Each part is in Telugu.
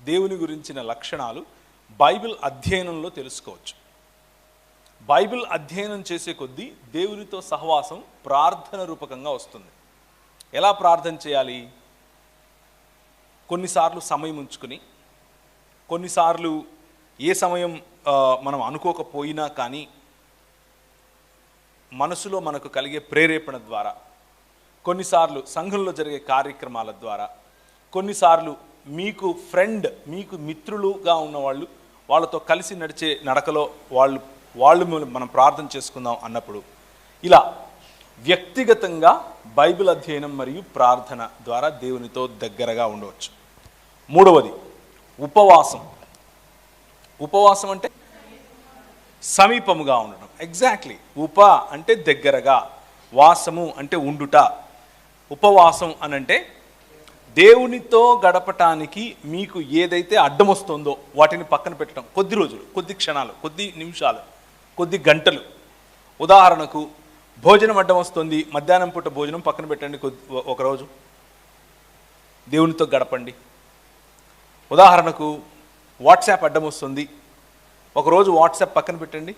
దేవుని గురించిన లక్షణాలు బైబిల్ అధ్యయనంలో తెలుసుకోవచ్చు. బైబిల్ అధ్యయనం చేసే కొద్దీ దేవునితో సహవాసం ప్రార్థన రూపకంగా వస్తుంది. ఎలా ప్రార్థన చేయాలి? కొన్నిసార్లు సమయం ఉంచుకుని, కొన్నిసార్లు ఏ సమయం మనం అనుకోకపోయినా కానీ మనసులో మనకు కలిగే ప్రేరేపణ ద్వారా, కొన్నిసార్లు సంఘంలో జరిగే కార్యక్రమాల ద్వారా, కొన్నిసార్లు మీకు ఫ్రెండ్, మీకు మిత్రులుగా ఉన్నవాళ్ళు, వాళ్ళతో కలిసి నడిచే నడకలో వాళ్ళు మనం ప్రార్థన చేసుకుందాం అన్నప్పుడు ఇలా వ్యక్తిగతంగా బైబిల్ అధ్యయనం మరియు ప్రార్థన ద్వారా దేవునితో దగ్గరగా ఉండవచ్చు. మూడవది ఉపవాసం. ఉపవాసం అంటే సమీపముగా ఉండడం. ఎగ్జాక్ట్లీ. ఉప అంటే దగ్గరగా, వాసము అంటే ఉండుట. ఉపవాసం అనంటే దేవునితో గడపటానికి మీకు ఏదైతే అడ్డం వస్తుందో వాటిని పక్కన పెట్టడం. కొద్ది రోజులు, కొద్ది క్షణాలు, కొద్ది నిమిషాలు, కొద్ది గంటలు. ఉదాహరణకు భోజనం అడ్డం వస్తుంది, మధ్యాహ్నం పూట భోజనం పక్కన పెట్టండి, ఒకరోజు దేవునితో గడపండి. ఉదాహరణకు వాట్సాప్ అడ్డం వస్తుంది, ఒకరోజు వాట్సాప్ పక్కన పెట్టండి,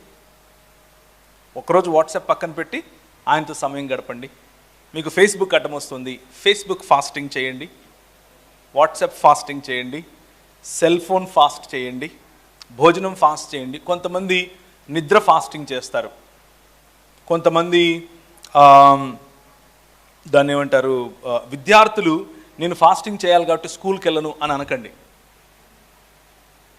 ఒకరోజు వాట్సాప్ పక్కన పెట్టి ఆయనతో సమయం గడపండి. మీకు ఫేస్బుక్ అడ్డం వస్తుంది, ఫేస్బుక్ ఫాస్టింగ్ చేయండి, వాట్సాప్ ఫాస్టింగ్ చేయండి, సెల్ ఫోన్ ఫాస్ట్ చేయండి, భోజనం ఫాస్ట్ చేయండి. కొంతమంది నిద్ర ఫాస్టింగ్ చేస్తారు, కొంతమంది దాన్ని ఏమంటారు, విద్యార్థులు నేను ఫాస్టింగ్ చేయాలి కాబట్టి స్కూల్కి వెళ్ళను అని అనకండి.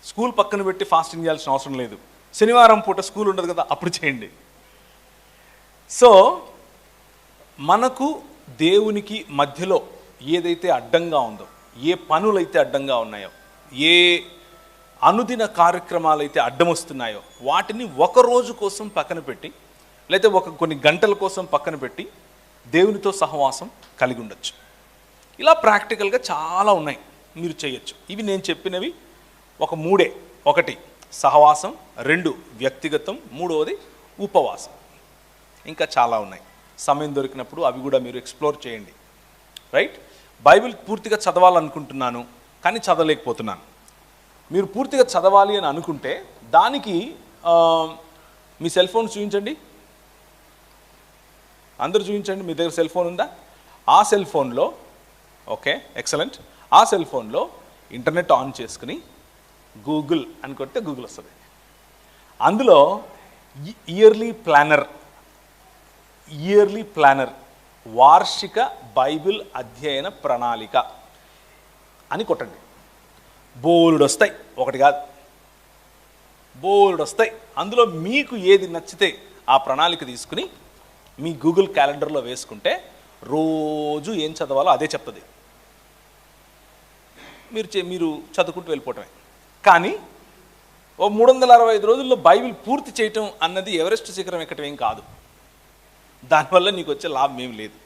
స్కూల్ పక్కన పెట్టి ఫాస్టింగ్ చేయాల్సిన అవసరం లేదు. శనివారం పూట స్కూల్ ఉండదు కదా, అప్పుడు చేయండి. సో మనకు దేవునికి మధ్యలో ఏదైతే అడ్డంగా ఉందో, ఏ పనులైతే అడ్డంగా ఉన్నాయో, ఏ అనుదిన కార్యక్రమాలు అయితే అడ్డం వస్తున్నాయో వాటిని ఒక రోజు కోసం పక్కన పెట్టి, లేదా కొన్ని గంటల కోసం పక్కన పెట్టి దేవునితో సహవాసం కలిగి ఉండొచ్చు. ఇలా ప్రాక్టికల్గా చాలా ఉన్నాయి, మీరు చేయొచ్చు. ఇవి నేను చెప్పినవి ఒక మూడే. ఒకటి సహవాసం, రెండు వ్యక్తిగతం, మూడవది ఉపవాసం. ఇంకా చాలా ఉన్నాయి. సమయం దొరికినప్పుడు అవి కూడా మీరు ఎక్స్ప్లోర్ చేయండి. రైట్? బైబిల్ పూర్తిగా చదవాలనుకుంటున్నాను కానీ చదవలేకపోతున్నాను. మీరు పూర్తిగా చదవాలి అని అనుకుంటే దానికి మీ సెల్ ఫోన్ చూపించండి, అందరూ చూపించండి. మీ దగ్గర సెల్ ఫోన్ ఉందా? ఆ సెల్ ఫోన్లో, ఓకే, ఎక్సలెంట్, ఆ సెల్ ఫోన్లో ఇంటర్నెట్ ఆన్ చేసుకుని గూగుల్ అని కొడితే గూగుల్ వస్తుంది. అందులో ఇయర్లీ ప్లానర్ వార్షిక బైబిల్ అధ్యయన ప్రణాళిక అని కొట్టండి. బోల్డ్ వస్తాయి, ఒకటి కాదు, బోల్డ్ వస్తాయి. అందులో మీకు ఏది నచ్చితే ఆ ప్రణాళిక తీసుకుని మీ గూగుల్ క్యాలెండర్లో వేసుకుంటే రోజు ఏం చదవాలో అదే చెప్తుంది. మీరు చదువుకుంటూ వెళ్ళిపోవటమే. కానీ 365 రోజుల్లో బైబిల్ పూర్తి చేయటం అన్నది ఎవరెస్ట్ శిఖరం ఎక్కటం ఏం కాదు. దానివల్ల నీకు వచ్చే లాభం ఏం లేదు.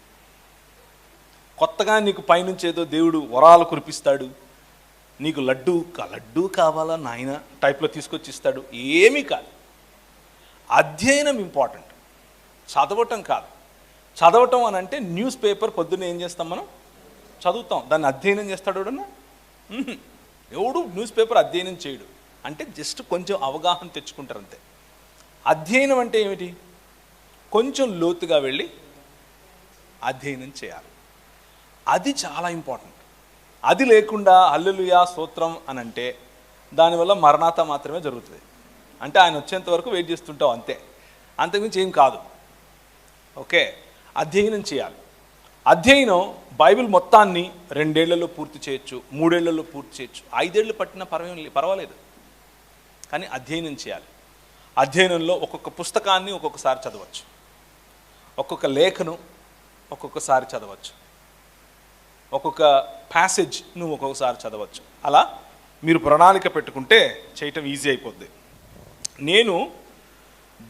కొత్తగా నీకు పైనుంచి ఏదో దేవుడు వరాలు కురిపిస్తాడు, నీకు లడ్డూ కావాలా నాయన టైప్లో తీసుకొచ్చి ఇస్తాడు, ఏమీ కాదు. అధ్యయనం ఇంపార్టెంట్, చదవటం కాదు. చదవటం అని అంటే న్యూస్ పేపర్ పొద్దున్న ఏం చేస్తాం మనం? చదువుతాం. దాన్ని అధ్యయనం చేస్తాడు ఎవడన్నా? ఎవడు న్యూస్ పేపర్ అధ్యయనం చేయడు. అంటే జస్ట్ కొంచెం అవగాహన తెచ్చుకుంటారు అంతే. అధ్యయనం అంటే ఏమిటి? కొంచెం లోతుగా వెళ్ళి అధ్యయనం చేయాలి. అది చాలా ఇంపార్టెంట్. అది లేకుండా హల్లెలూయా స్తోత్రం అని అంటే దానివల్ల మరణాత మాత్రమే జరుగుతుంది. అంటే ఆయన వచ్చేంత వరకు వెయిట్ చేస్తుంటాం అంతే, అంతకుమించి ఏం కాదు. ఓకే, అధ్యయనం చేయాలి. అధ్యయనం బైబిల్ మొత్తాన్ని 2 ఏళ్లలో పూర్తి చేయొచ్చు, 3 ఏళ్లలో పూర్తి చేయొచ్చు, 5 ఏళ్ళు పట్టినా పర్వాలేదు. కానీ అధ్యయనం చేయాలి. అధ్యయనంలో ఒక్కొక్క పుస్తకాన్ని ఒక్కొక్కసారి చదవచ్చు, ఒక్కొక్క లేఖను ఒక్కొక్కసారి చదవచ్చు, ఒక్కొక్క ప్యాసేజ్ను ఒక్కొక్కసారి చదవచ్చు. అలా మీరు ప్రణాళిక పెట్టుకుంటే చేయటం ఈజీ అయిపోద్ది. నేను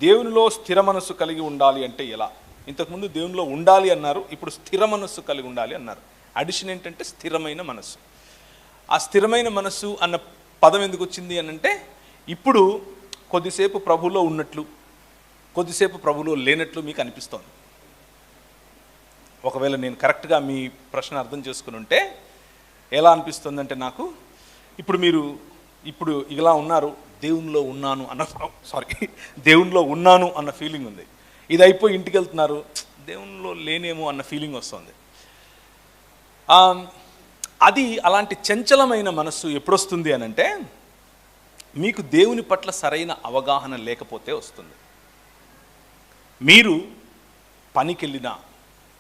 దేవునిలో స్థిర మనస్సు కలిగి ఉండాలి అంటే ఎలా? ఇంతకుముందు దేవునిలో ఉండాలి అన్నారు, ఇప్పుడు స్థిర మనస్సు కలిగి ఉండాలి అన్నారు. అడిషన్ ఏంటంటే స్థిరమైన మనస్సు. ఆ స్థిరమైన మనస్సు అన్న పదం ఎందుకు వచ్చింది అని అంటే, ఇప్పుడు కొద్దిసేపు ప్రభువులో ఉన్నట్లు, కొద్దిసేపు ప్రభువులో లేనట్లు మీకు అనిపిస్తోంది. ఒకవేళ నేను కరెక్ట్గా మీ ప్రశ్న అర్థం చేసుకుని ఉంటే ఎలా అనిపిస్తుందంటే, నాకు ఇప్పుడు ఇలా ఉన్నారు, దేవునిలో ఉన్నాను అన్న దేవునిలో ఉన్నాను అన్న ఫీలింగ్ ఉంది. ఇది అయిపోయి ఇంటికి వెళ్తున్నారు, దేవునిలో లేనేమో అన్న ఫీలింగ్ వస్తుంది. అది అలాంటి చంచలమైన మనస్సు ఎప్పుడొస్తుంది అని అంటే, మీకు దేవుని పట్ల సరైన అవగాహన లేకపోతే వస్తుంది. మీరు పనికి వెళ్ళినా,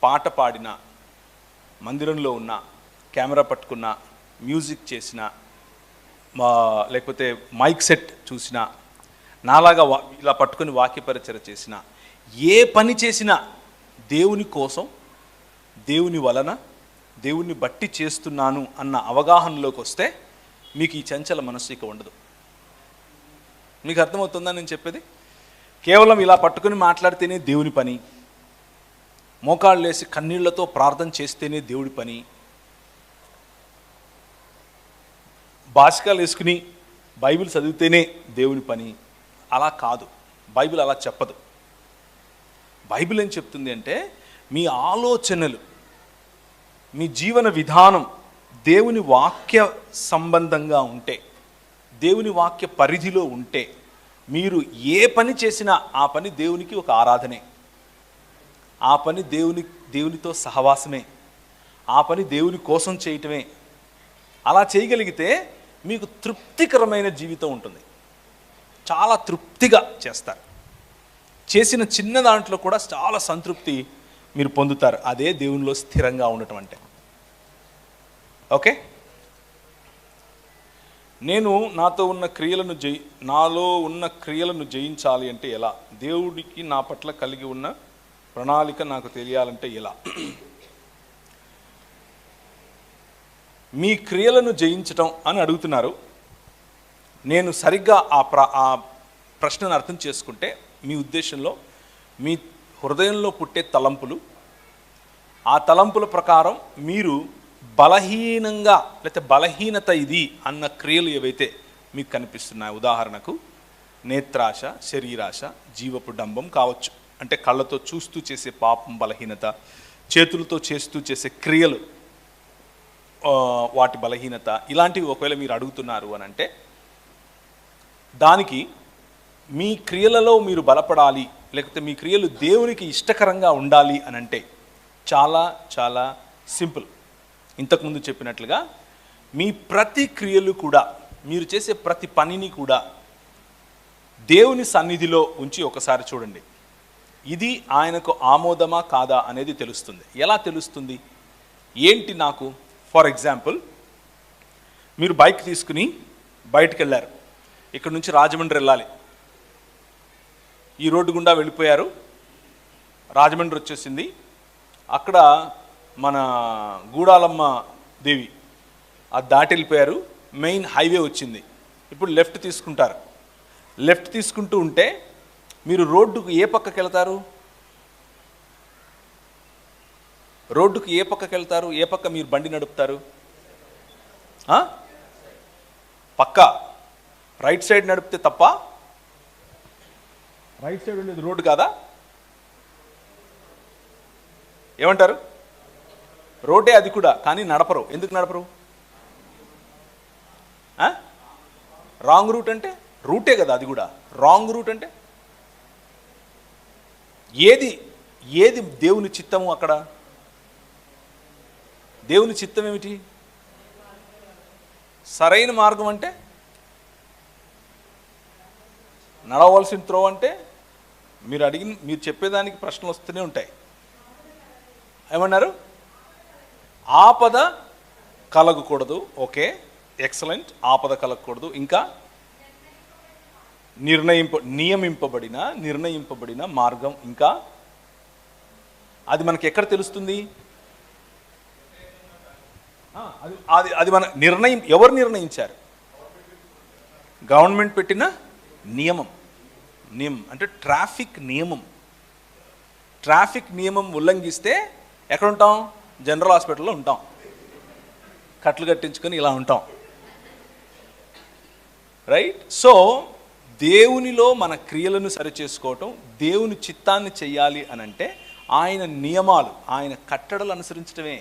పాట పాడినా, మందిరంలో ఉన్న, కెమెరా పట్టుకున్న, మ్యూజిక్ చేసిన, లేకపోతే మైక్ సెట్ చూసినా, నాలాగా ఇలా పట్టుకుని వాక్యపరిచర్య చేసిన, ఏ పని చేసినా దేవుని కోసం, దేవుని వలన, దేవుణ్ణి బట్టి చేస్తున్నాను అన్న అవగాహనలోకి వస్తే మీకు ఈ చంచల మనస్సు ఇక ఉండదు. మీకు అర్థమవుతుందా నేను చెప్పేది? కేవలం ఇలా పట్టుకుని మాట్లాడితేనే దేవుని పని, మోకాళ్ళు వేసి కన్నీళ్లతో ప్రార్థన చేస్తేనే దేవుడి పని, భాషకాలు వేసుకుని బైబిల్ చదివితేనే దేవుని పని, అలా కాదు. బైబిల్ అలా చెప్పదు. బైబిల్ ఏం చెప్తుంది అంటే, మీ ఆలోచనలు, మీ జీవన విధానం దేవుని వాక్య సంబంధంగా ఉంటే, దేవుని వాక్య పరిధిలో ఉంటే, మీరు ఏ పని చేసినా ఆ పని దేవునికి ఒక ఆరాధనే, ఆ పని దేవునితో సహవాసమే, ఆ పని దేవుని కోసం చేయటమే. అలా చేయగలిగితే మీకు తృప్తికరమైన జీవితం ఉంటుంది. చాలా తృప్తిగా చేస్తారు. చేసిన చిన్న దాంట్లో కూడా చాలా సంతృప్తి మీరు పొందుతారు. అదే దేవునిలో స్థిరంగా ఉండటం అంటే. ఓకే, నాలో ఉన్న క్రియలను జయించాలి అంటే ఎలా? దేవుడికి నా పట్ల కలిగి ఉన్న ప్రణాళిక నాకు తెలియాలంటే ఎలా? మీ క్రియలను జయించటం అని అడుగుతున్నారు. నేను సరిగ్గా ఆ ప్రశ్నను అర్థం చేసుకుంటే, మీ ఉద్దేశంలో మీ హృదయంలో పుట్టే తలంపులు, ఆ తలంపుల ప్రకారం మీరు బలహీనంగా, లేకపోతే బలహీనత ఇది అన్న క్రియలు ఏవైతే మీకు కనిపిస్తున్నాయి, ఉదాహరణకు నేత్రాశ, శరీరాశ, జీవపు డంబం కావచ్చు. అంటే కళ్ళతో చూస్తూ చేసే పాపం బలహీనత, చేతులతో చేస్తూ చేసే క్రియలు వాటి బలహీనత, ఇలాంటివి ఒకవేళ మీరు అడుగుతున్నారు అని అంటే, దానికి మీ క్రియలలో మీరు బలపడాలి, లేకపోతే మీ క్రియలు దేవునికి ఇష్టకరంగా ఉండాలి అని అంటే చాలా చాలా సింపుల్. ఇంతకుముందు చెప్పినట్లుగా మీ ప్రతి క్రియలు కూడా, మీరు చేసే ప్రతి పనిని కూడా దేవుని సన్నిధిలో ఉంచి ఒకసారి చూడండి. ఇది ఆయనకు ఆమోదమా కాదా అనేది తెలుస్తుంది. ఎలా తెలుస్తుంది? ఏంటి నాకు? ఫర్ ఎగ్జాంపుల్, మీరు బైక్ తీసుకుని బయటకు వెళ్ళారు. ఇక్కడ నుంచి రాజమండ్రి వెళ్ళాలి. ఈ రోడ్డు గుండా వెళ్ళిపోయారు, రాజమండ్రి వచ్చేసింది. అక్కడ మన గూడాలమ్మ దేవి అది దాటి వెళ్ళిపోయారు. మెయిన్ హైవే వచ్చింది. ఇప్పుడు లెఫ్ట్ తీసుకుంటారు. లెఫ్ట్ తీసుకుంటూ ఉంటే మీరు రోడ్డుకు ఏ పక్కకి వెళ్తారు? రోడ్డుకు ఏ పక్కకి వెళ్తారు? ఏ పక్క మీరు బండి నడుపుతారు? పక్క రైట్ సైడ్ నడిపితే తప్ప? రైట్ సైడ్ ఉండేది రోడ్డు కాదా? ఏమంటారు? రోడ్డే అది కూడా, కానీ నడపరు. ఎందుకు నడపరు? రాంగ్ రూట్ అంటే రూటే కదా అది కూడా. రాంగ్ రూట్ అంటే ఏది దేవుని చిత్తము? అక్కడ దేవుని చిత్తం ఏమిటి? సరైన మార్గం అంటే, నడవలసిన త్రోవ అంటే, మీరు చెప్పేదానికి ప్రశ్నలు వస్తూనే ఉంటాయి. ఏమన్నారు? ఆపద కలగకూడదు. Okay, excellent. ఆపద కలగకూడదు. ఇంకా నిర్ణయింపబడిన మార్గం. ఇంకా అది మనకి ఎక్కడ తెలుస్తుంది? అది మన నిర్ణయం. ఎవరు నిర్ణయించారు? గవర్నమెంట్ పెట్టిన నియమం అంటే ట్రాఫిక్ నియమం. ట్రాఫిక్ నియమం ఉల్లంఘిస్తే ఎక్కడ ఉంటాం? జనరల్ హాస్పిటల్లో ఉంటాం, కట్లు కట్టించుకొని ఇలా ఉంటాం. రైట్? సో దేవునిలో మన క్రియలను సరిచేసుకోవటం, దేవుని చిత్తాన్ని చెయ్యాలి అని అంటే ఆయన నియమాలు, ఆయన కట్టడలు అనుసరించడమే.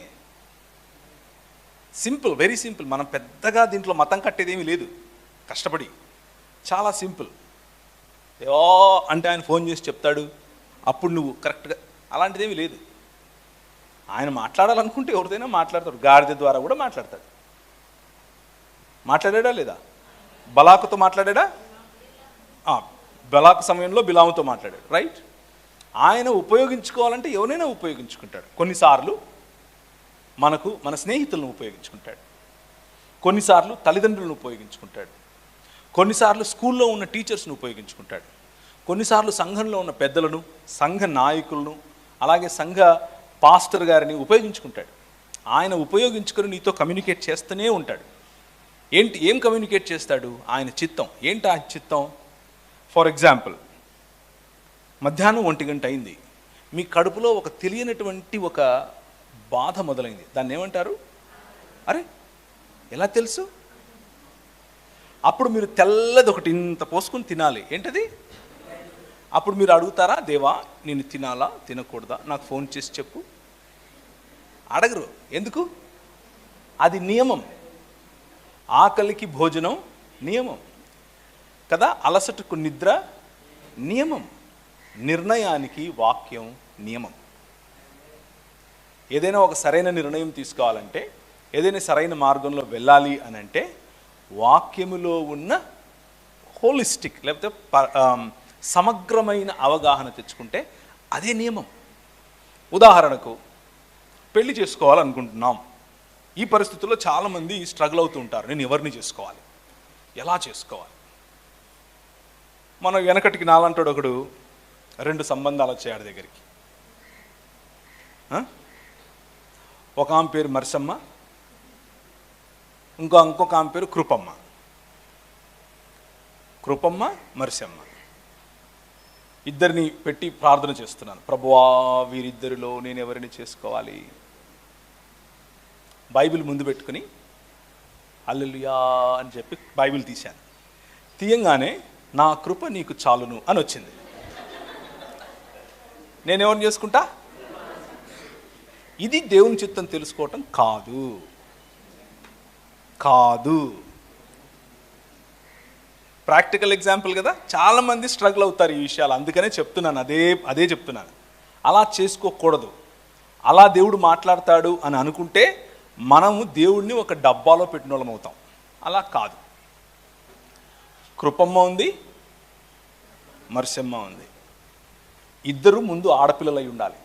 Simple, very simple. మనం పెద్దగా దీంట్లో మతం కట్టేదేమీ లేదు, కష్టపడి చాలా సింపుల్. ఏవో అంటే ఆయన ఫోన్ చేసి చెప్తాడు, అప్పుడు నువ్వు కరెక్ట్గా, అలాంటిదేమీ లేదు. ఆయన మాట్లాడాలనుకుంటే ఎవరిదైనా మాట్లాడతాడు, గాడిద ద్వారా కూడా మాట్లాడతాడు. మాట్లాడాడా లేదా? బలాకుతో మాట్లాడాడా? బలాకు సమయంలో బిలాముతో మాట్లాడాడు, రైట్. ఆయన ఉపయోగించుకోవాలంటే ఎవరైనా ఉపయోగించుకుంటాడు. కొన్నిసార్లు మనకు మన స్నేహితులను ఉపయోగించుకుంటాడు, కొన్నిసార్లు తల్లిదండ్రులను ఉపయోగించుకుంటాడు, కొన్నిసార్లు స్కూల్లో ఉన్న టీచర్స్ను ఉపయోగించుకుంటాడు, కొన్నిసార్లు సంఘంలో ఉన్న పెద్దలను, సంఘ నాయకులను, అలాగే సంఘ పాస్టర్ గారిని ఉపయోగించుకుంటాడు. ఆయన ఉపయోగించుకొని నీతో కమ్యూనికేట్ చేస్తూనే ఉంటాడు. ఏం కమ్యూనికేట్ చేస్తాడు? ఆయన చిత్తం. ఏంటి ఆయన చిత్తం? ఫర్ ఎగ్జాంపుల్, మధ్యాహ్నం 1 గంట అయింది, మీ కడుపులో ఒక తెలియనటువంటి ఒక బాధ మొదలైంది. దాన్ని ఏమంటారు? అరే ఎలా తెలుసు? అప్పుడు మీరు తెల్లది ఒకటి ఇంత పోసుకొని తినాలి. ఏంటది? అప్పుడు మీరు అడుగుతారా, దేవా నేను తినాలా తినకూడదా, నాకు ఫోన్ చేసి చెప్పు? అడగరు. ఎందుకు? అది నియమం. ఆకలికి భోజనం నియమం కదా, అలసటకు నిద్ర నియమం, నిర్ణయానికి వాక్యం నియమం. ఏదైనా ఒక సరైన నిర్ణయం తీసుకోవాలంటే, ఏదైనా సరైన మార్గంలో వెళ్ళాలి అని అంటే వాక్యములో ఉన్న హోలిస్టిక్ లేకపోతే సమగ్రమైన అవగాహన తెచ్చుకుంటే అదే నియమం. ఉదాహరణకు, పెళ్లి చేసుకోవాలనుకుంటున్నాం. ఈ పరిస్థితుల్లో చాలామంది స్ట్రగుల్ అవుతూ ఉంటారు, నేను ఎవరిని చేసుకోవాలి, ఎలా చేసుకోవాలి. మనం వెనకటికి నాలంటాడు ఒకడు 2 సంబంధాలు వచ్చాడు దగ్గరికి. ఒక ఆమె పేరు మర్సమ్మ, ఇంకొక ఆమె పేరు కృపమ్మ. కృపమ్మ, మర్సమ్మ ఇద్దరిని పెట్టి ప్రార్థన చేస్తున్నాను, ప్రభువా వీరిద్దరిలో నేను ఎవరిని చేసుకోవాలి. బైబిల్ ముందు పెట్టుకుని హల్లెలూయా అని చెప్పి బైబిల్ తీశాను. తీయంగానే నా కృప నీకు చాలును అని వచ్చింది. నేనెవరిని చేసుకుంటా? ఇది దేవుని చిత్తం తెలుసుకోవటం కాదు. ప్రాక్టికల్ ఎగ్జాంపుల్ కదా, చాలామంది స్ట్రగుల్ అవుతారు ఈ విషయాలు, అందుకనే చెప్తున్నాను, అదే చెప్తున్నాను. అలా చేసుకోకూడదు. అలా దేవుడు మాట్లాడతాడు అని అనుకుంటే మనము దేవుడిని ఒక డబ్బాలో పెట్టిన వాళ్ళం అవుతాం. అలా కాదు. కృపమ్మ ఉంది, మర్సమ్మ ఉంది. ఇద్దరు ముందు ఆడపిల్లలు అయి ఉండాలి.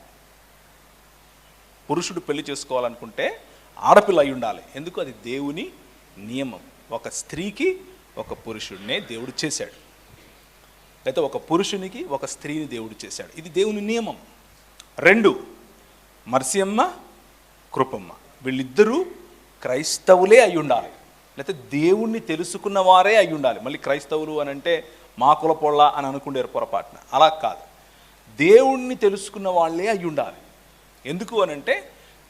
పురుషుడు పెళ్లి చేసుకోవాలనుకుంటే ఆడపిల్ల అయి ఉండాలి. ఎందుకు? అది దేవుని నియమం. ఒక స్త్రీకి ఒక పురుషుడినే దేవుడు చేశాడు, లేకపోతే ఒక పురుషునికి ఒక స్త్రీని దేవుడు చేశాడు. ఇది దేవుని నియమం. 2, మర్సమ్మ, కృపమ్మ వీళ్ళిద్దరూ క్రైస్తవులే అయి ఉండాలి, లేకపోతే దేవుణ్ణి తెలుసుకున్న వారే అయి ఉండాలి. మళ్ళీ క్రైస్తవులు అని అంటే మా కులపోళ్ళ అని అనుకుంటారు పొరపాటున. అలా కాదు, దేవుణ్ణి తెలుసుకున్న వాళ్ళే అయి ఉండాలి. ఎందుకు అనంటే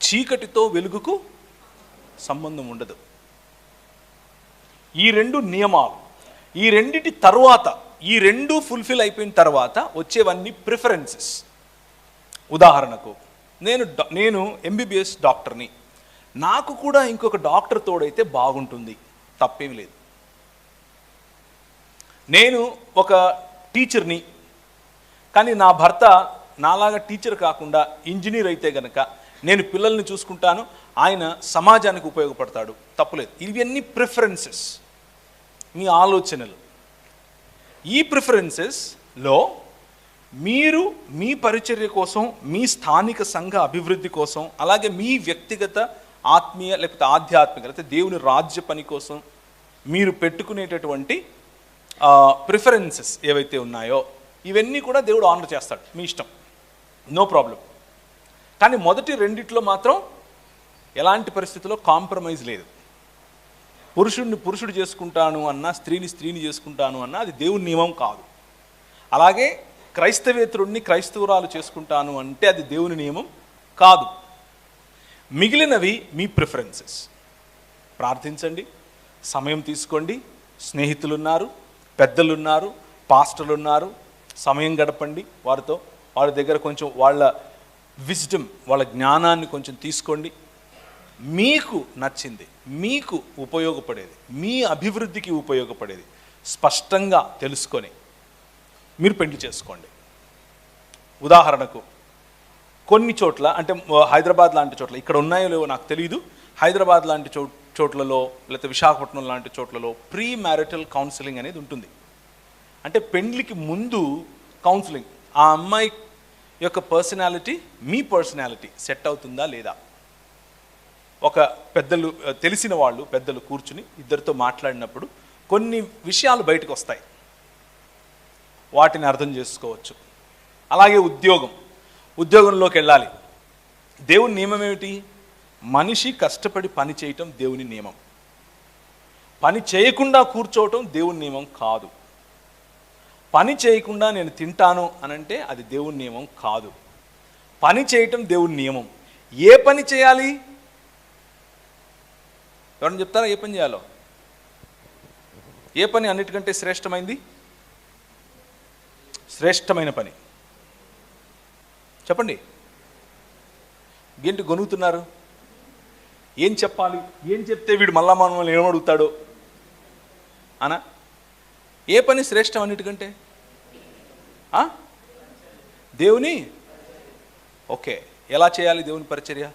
చీకటితో వెలుగుకు సంబంధం ఉండదు. ఈ 2 నియమాలు, ఈ రెండిటి తర్వాత, ఈ 2 ఫుల్ఫిల్ అయిపోయిన తర్వాత వచ్చేవన్నీ ప్రిఫరెన్సెస్. ఉదాహరణకు నేను ఎంబీబీఎస్ డాక్టర్ని, నాకు కూడా ఇంకొక డాక్టర్ తోడైతే బాగుంటుంది, తప్పేమి లేదు. నేను ఒక టీచర్ని, కానీ నా భర్త నాలాగా టీచర్ కాకుండా ఇంజనీర్ అయితే గనక నేను పిల్లల్ని చూసుకుంటాను, ఆయన సమాజానికి ఉపయోగపడతాడు, తప్పులేదు. ఇవన్నీ ప్రిఫరెన్సెస్, మీ ఆలోచనలు. ఈ ప్రిఫరెన్సెస్లో మీరు మీ పరిచర్య కోసం, మీ స్థానిక సంఘ అభివృద్ధి కోసం, అలాగే మీ వ్యక్తిగత ఆత్మీయ లేకపోతే ఆధ్యాత్మిక లేకపోతే దేవుని రాజ్య పని కోసం మీరు పెట్టుకునేటటువంటి ప్రిఫరెన్సెస్ ఏవైతే ఉన్నాయో ఇవన్నీ కూడా దేవుడు ఆనర్ చేస్తాడు, మీ ఇష్టం, నో ప్రాబ్లం. కానీ మొదటి 2 మాత్రం ఎలాంటి పరిస్థితుల్లో కాంప్రమైజ్ లేదు. పురుషుడిని పురుషుడు చేసుకుంటాను అన్నా, స్త్రీని చేసుకుంటాను అన్నా అది దేవుని నియమం కాదు. అలాగే క్రైస్తవేతరుణ్ణి క్రైస్తవురాలు చేసుకుంటాను అంటే అది దేవుని నియమం కాదు. మిగిలినవి మీ ప్రిఫరెన్సెస్. ప్రార్థించండి, సమయం తీసుకోండి, స్నేహితులున్నారు, పెద్దలున్నారు, పాస్టర్లు ఉన్నారు, సమయం గడపండి వారితో, వారి దగ్గర కొంచెం వాళ్ళ విజ్డమ్, వాళ్ళ జ్ఞానాన్ని కొంచెం తీసుకోండి. మీకు నచ్చింది, మీకు ఉపయోగపడేది, మీ అభివృద్ధికి ఉపయోగపడేది స్పష్టంగా తెలుసుకొని మీరు పెళ్లి చేసుకోండి. ఉదాహరణకు కొన్ని చోట్ల, అంటే హైదరాబాద్ లాంటి చోట్ల, ఇక్కడ ఉన్నాయో లేవో నాకు తెలియదు, హైదరాబాద్ లాంటి చోట్లలో లేకపోతే విశాఖపట్నం లాంటి చోట్లలో ప్రీ మ్యారిటల్ కౌన్సిలింగ్ అనేది ఉంటుంది. అంటే పెండ్లికి ముందు కౌన్సిలింగ్, ఆ అమ్మాయి యొక్క పర్సనాలిటీ మీ పర్సనాలిటీ సెట్ అవుతుందా లేదా, ఒక పెద్దలు, తెలిసిన వాళ్ళు పెద్దలు కూర్చుని ఇద్దరితో మాట్లాడినప్పుడు కొన్ని విషయాలు బయటకు వస్తాయి, వాటిని అర్థం చేసుకోవచ్చు. అలాగే ఉద్యోగంలోకి వెళ్ళాలి. దేవుని నియమం ఏమిటి? మనిషి కష్టపడి పని చేయటం దేవుని నియమం. పని చేయకుండా కూర్చోవటం దేవుని నియమం కాదు. పని చేయకుండా నేను తింటాను అనంటే అది దేవుని నియమం కాదు. పని చేయటం దేవుని నియమం. ఏ పని చేయాలి? ఎవరైనా చెప్తారా ఏ పని చేయాలో? ఏ పని అన్నిటికంటే శ్రేష్టమైంది? శ్రేష్టమైన పని చెప్పండి. ఏంటి గొనుగుతున్నారు? ఏం చెప్పాలి? ఏం చెప్తే వీడు మళ్ళా మనల్ని ఏమడుగుతాడో అనా? ఏ పని శ్రేష్టం అన్నిటికంటే? దేవుని. ఓకే, ఎలా చేయాలి దేవుని పరిచర్య?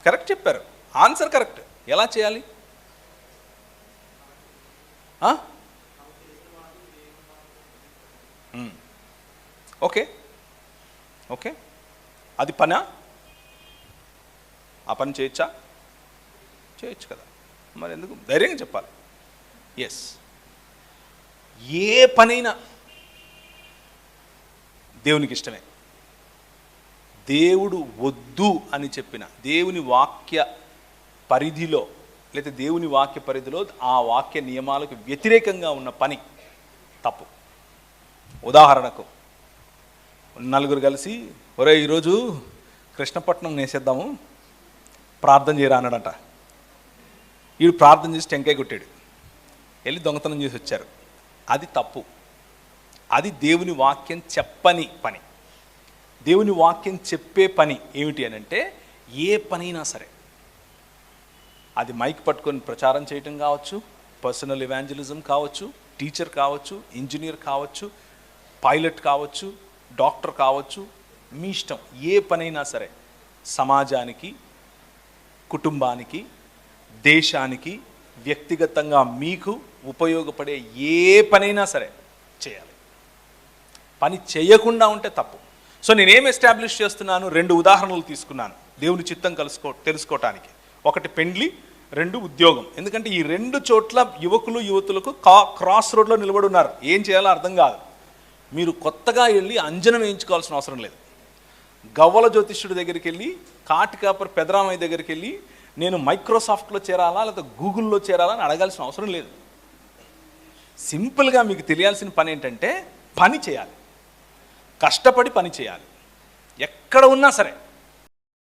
కరెక్ట్ చెప్పారు, ఆన్సర్ కరెక్ట్. ఎలా చేయాలి? ఓకే, అది పనా? ఆ పని చేయొచ్చు కదా, మరి ఎందుకు? ధైర్యంగా చెప్పాలి. ఎస్, ఏ పనైనా దేవునికి ఇష్టమే. దేవుడు వద్దు అని చెప్పిన, దేవుని వాక్య పరిధిలో లేదా దేవుని వాక్య పరిధిలో ఆ వాక్య నియమాలకు వ్యతిరేకంగా ఉన్న పని తప్పు. ఉదాహరణకు నలుగురు కలిసి, ఒరే ఈరోజు కృష్ణపట్నం నేసేద్దాము, ప్రార్థన చేయరా అన్నాడట. వీడు ప్రార్థన చేసి టెంకాయ కొట్టాడు, వెళ్ళి దొంగతనం చేసి వచ్చారు. అది తప్పు. అది దేవుని వాక్యం చెప్పని పని. దేవుని వాక్యం చెప్పే పని ఏమిటి అని అంటే, ఏ పనైనా సరే, అది మైక్ పట్టుకొని ప్రచారం చేయటం కావచ్చు, పర్సనల్ ఎవాంజలిజం కావచ్చు, టీచర్ కావచ్చు, ఇంజనీర్ కావచ్చు, పైలట్ కావచ్చు, డాక్టర్ కావచ్చు, మీ ఇష్టం. ఏ పనైనా సరే సమాజానికి, కుటుంబానికి, దేశానికి, వ్యక్తిగతంగా మీకు ఉపయోగపడే ఏ పనైనా సరే చేయాలి. పని చేయకుండా ఉంటే తప్పు. సో నేనేం ఎస్టాబ్లిష్ చేస్తున్నాను? 2 ఉదాహరణలు తీసుకున్నాను దేవుని చిత్తం తెలుసుకోవటానికి. ఒకటి పెండ్లి, 2 ఉద్యోగం. ఎందుకంటే ఈ 2 చోట్ల యువకులు యువతులకు క్రాస్ రోడ్లో నిలబడి ఉన్నారు. ఏం చేయాలో అర్థం కాదు. మీరు కొత్తగా వెళ్ళి అంజనం వేయించుకోవాల్సిన అవసరం లేదు. గవ్వల జ్యోతిష్యుడి దగ్గరికి వెళ్ళి, కాటికాపర్ పెదరామయ్య దగ్గరికి వెళ్ళి, నేను మైక్రోసాఫ్ట్లో చేరాలా లేదా గూగుల్లో చేరాలా అని అడగాల్సిన అవసరం లేదు. సింపుల్గా మీకు తెలియాల్సిన పని ఏంటంటే, పని చేయాలి, కష్టపడి పని చేయాలి. ఎక్కడ ఉన్నా సరే